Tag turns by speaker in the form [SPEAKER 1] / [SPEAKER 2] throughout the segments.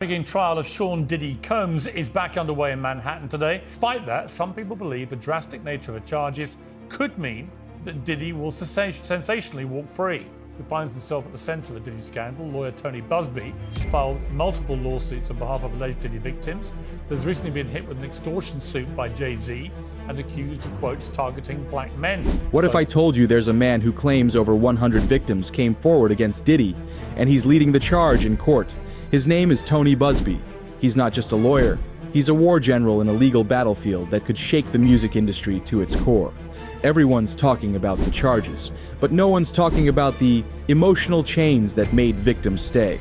[SPEAKER 1] The trial of Sean Diddy Combs is back underway in Manhattan today. Despite that, some people believe the drastic nature of the charges could mean that Diddy will sensationally walk free. Who finds himself at the centre of the Diddy scandal, lawyer Tony Buzbee filed multiple lawsuits on behalf of alleged Diddy victims. There's recently been hit with an extortion suit by Jay-Z and accused of, quotes, targeting black men.
[SPEAKER 2] What if I told you there's a man who claims over 100 victims came forward against Diddy, and he's leading the charge in court? His name is Tony Buzbee. He's not just a lawyer, he's a war general in a legal battlefield that could shake the music industry to its core. Everyone's talking about the charges, but no one's talking about the emotional chains that made victims stay.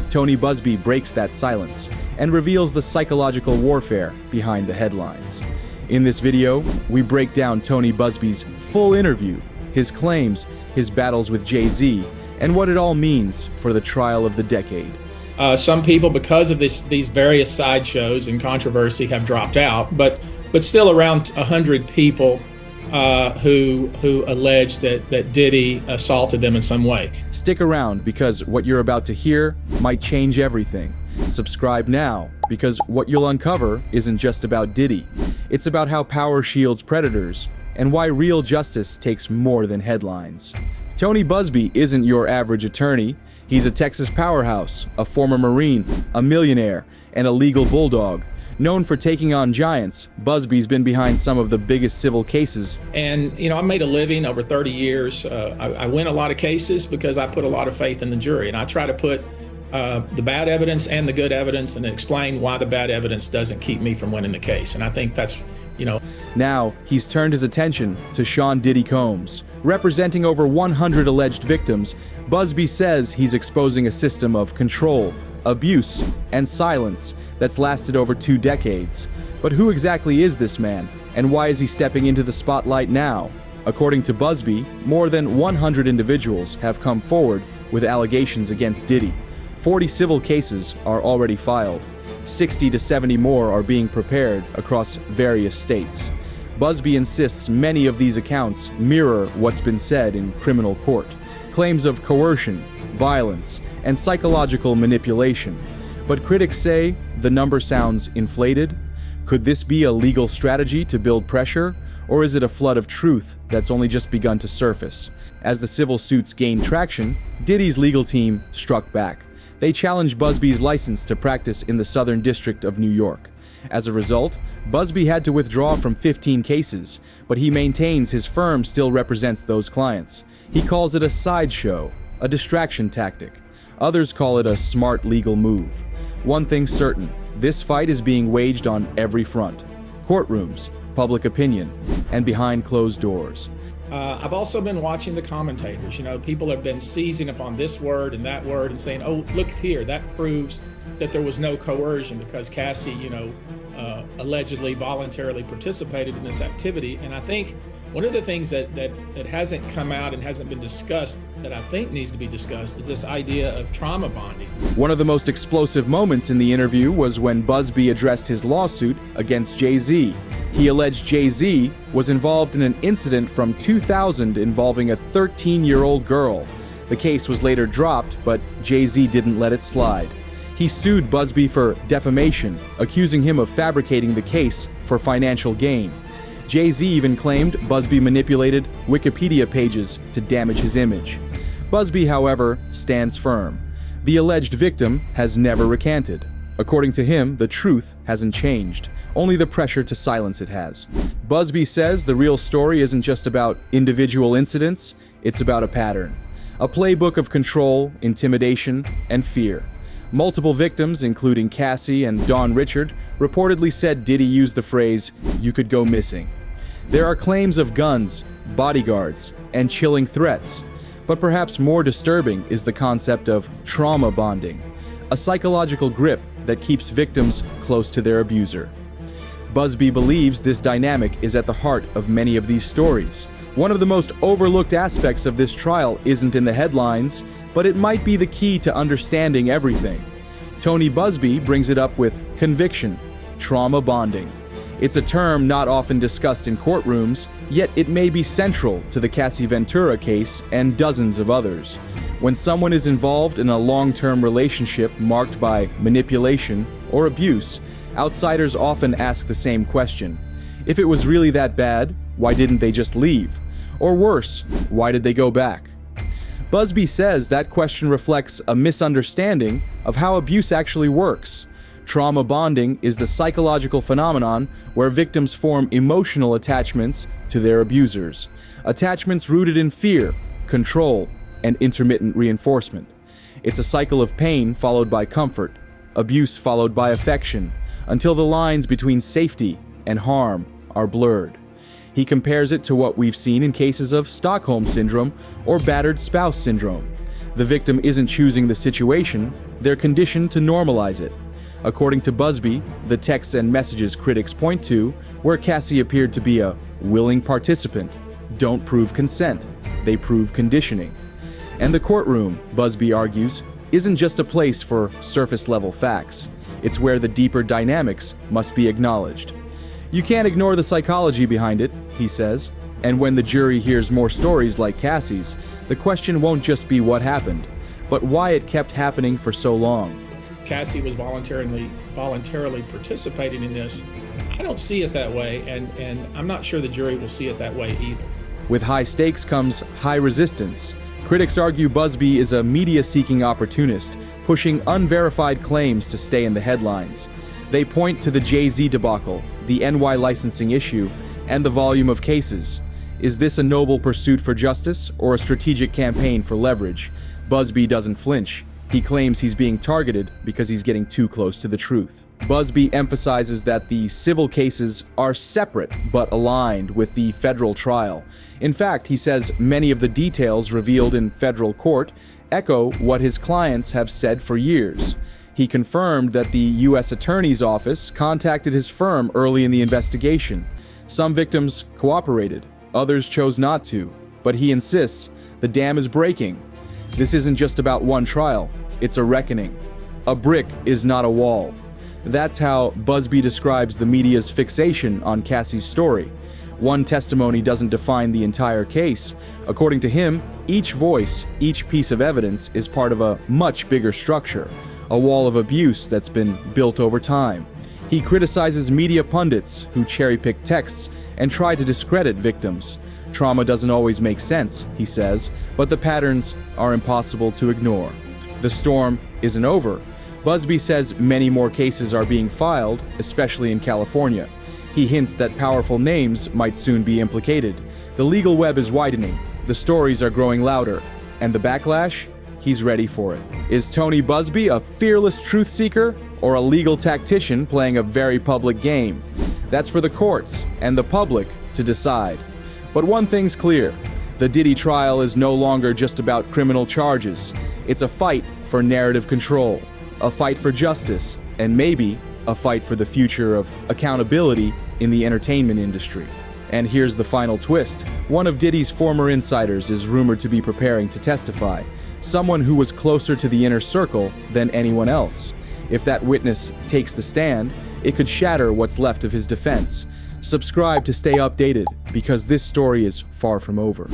[SPEAKER 2] Tony Buzbee breaks that silence and reveals the psychological warfare behind the headlines. In this video, we break down Tony Buzbee's full interview, his claims, his battles with Jay-Z, and what it all means for the trial of the decade.
[SPEAKER 3] Some people, because of these various sideshows and controversy, have dropped out, but still around 100 people who allege that Diddy assaulted them in some way.
[SPEAKER 2] Stick around, because what you're about to hear might change everything. Subscribe now, because what you'll uncover isn't just about Diddy. It's about how power shields predators, and why real justice takes more than headlines. Tony Buzbee isn't your average attorney. He's a Texas powerhouse, a former Marine, a millionaire, and a legal bulldog. Known for taking on giants, Busby's been behind some of the biggest civil cases.
[SPEAKER 3] And, I made a living over 30 years. I win a lot of cases because I put a lot of faith in the jury. And I try to put the bad evidence and the good evidence and explain why the bad evidence doesn't keep me from winning the case. And I think that's,
[SPEAKER 2] Now, he's turned his attention to Sean Diddy Combs. Representing over 100 alleged victims, Busby says he's exposing a system of control, abuse, and silence that's lasted over 2 decades. But who exactly is this man, and why is he stepping into the spotlight now? According to Busby, more than 100 individuals have come forward with allegations against Diddy. 40 civil cases are already filed. 60 to 70 more are being prepared across various states. Busby insists many of these accounts mirror what's been said in criminal court. Claims of coercion, violence, and psychological manipulation. But critics say the number sounds inflated. Could this be a legal strategy to build pressure, or is it a flood of truth that's only just begun to surface? As the civil suits gained traction, Diddy's legal team struck back. They challenged Busby's license to practice in the Southern District of New York. As a result, Busby had to withdraw from 15 cases, but he maintains his firm still represents those clients. He calls it a sideshow, a distraction tactic. Others call it a smart legal move. One thing's certain, this fight is being waged on every front: courtrooms, public opinion, and behind closed doors.
[SPEAKER 3] I've also been watching the commentators. People have been seizing upon this word and that word and saying, oh, look here, that proves that there was no coercion because Cassie, allegedly voluntarily participated in this activity. And I think one of the things that hasn't come out and hasn't been discussed that I think needs to be discussed is this idea of trauma bonding.
[SPEAKER 2] One of the most explosive moments in the interview was when Busby addressed his lawsuit against Jay-Z. He alleged Jay-Z was involved in an incident from 2000 involving a 13-year-old girl. The case was later dropped, but Jay-Z didn't let it slide. He sued Busby for defamation, accusing him of fabricating the case for financial gain. Jay-Z even claimed Busby manipulated Wikipedia pages to damage his image. Busby, however, stands firm. The alleged victim has never recanted. According to him, the truth hasn't changed, only the pressure to silence it has. Busby says the real story isn't just about individual incidents, it's about a pattern. A playbook of control, intimidation, and fear. Multiple victims, including Cassie and Dawn Richard, reportedly said Diddy used the phrase, "you could go missing." There are claims of guns, bodyguards, and chilling threats. But perhaps more disturbing is the concept of trauma bonding, a psychological grip that keeps victims close to their abuser. Busby believes this dynamic is at the heart of many of these stories. One of the most overlooked aspects of this trial isn't in the headlines, but it might be the key to understanding everything. Tony Buzbee brings it up with conviction, trauma bonding. It's a term not often discussed in courtrooms, yet it may be central to the Cassie Ventura case and dozens of others. When someone is involved in a long-term relationship marked by manipulation or abuse, outsiders often ask the same question. If it was really that bad, why didn't they just leave? Or worse, why did they go back? Busby says that question reflects a misunderstanding of how abuse actually works. Trauma bonding is the psychological phenomenon where victims form emotional attachments to their abusers. Attachments rooted in fear, control, and intermittent reinforcement. It's a cycle of pain followed by comfort, abuse followed by affection, until the lines between safety and harm are blurred. He compares it to what we've seen in cases of Stockholm Syndrome or battered spouse syndrome. The victim isn't choosing the situation, they're conditioned to normalize it. According to Busby, the texts and messages critics point to, where Cassie appeared to be a willing participant, don't prove consent, they prove conditioning. And the courtroom, Busby argues, isn't just a place for surface-level facts. It's where the deeper dynamics must be acknowledged. You can't ignore the psychology behind it, he says, and when the jury hears more stories like Cassie's, the question won't just be what happened, but why it kept happening for so long.
[SPEAKER 3] Cassie was voluntarily participating in this. I don't see it that way, and I'm not sure the jury will see it that way either.
[SPEAKER 2] With high stakes comes high resistance. Critics argue Busby is a media-seeking opportunist, pushing unverified claims to stay in the headlines. They point to the Jay-Z debacle, the NY licensing issue, and the volume of cases. Is this a noble pursuit for justice or a strategic campaign for leverage? Busby doesn't flinch. He claims he's being targeted because he's getting too close to the truth. Busby emphasizes that the civil cases are separate but aligned with the federal trial. In fact, he says many of the details revealed in federal court echo what his clients have said for years. He confirmed that the U.S. Attorney's Office contacted his firm early in the investigation. Some victims cooperated, others chose not to, but he insists the dam is breaking. This isn't just about one trial, it's a reckoning. A brick is not a wall. That's how Busby describes the media's fixation on Cassie's story. One testimony doesn't define the entire case. According to him, each voice, each piece of evidence is part of a much bigger structure, a wall of abuse that's been built over time. He criticizes media pundits who cherry-pick texts and try to discredit victims. Trauma doesn't always make sense, he says, but the patterns are impossible to ignore. The storm isn't over. Busby says many more cases are being filed, especially in California. He hints that powerful names might soon be implicated. The legal web is widening, the stories are growing louder, and the backlash? He's ready for it. Is Tony Buzbee a fearless truth seeker or a legal tactician playing a very public game? That's for the courts and the public to decide. But one thing's clear, the Diddy trial is no longer just about criminal charges. It's a fight for narrative control, a fight for justice, and maybe a fight for the future of accountability in the entertainment industry. And here's the final twist. One of Diddy's former insiders is rumored to be preparing to testify, someone who was closer to the inner circle than anyone else. If that witness takes the stand, it could shatter what's left of his defense. Subscribe to stay updated, because this story is far from over.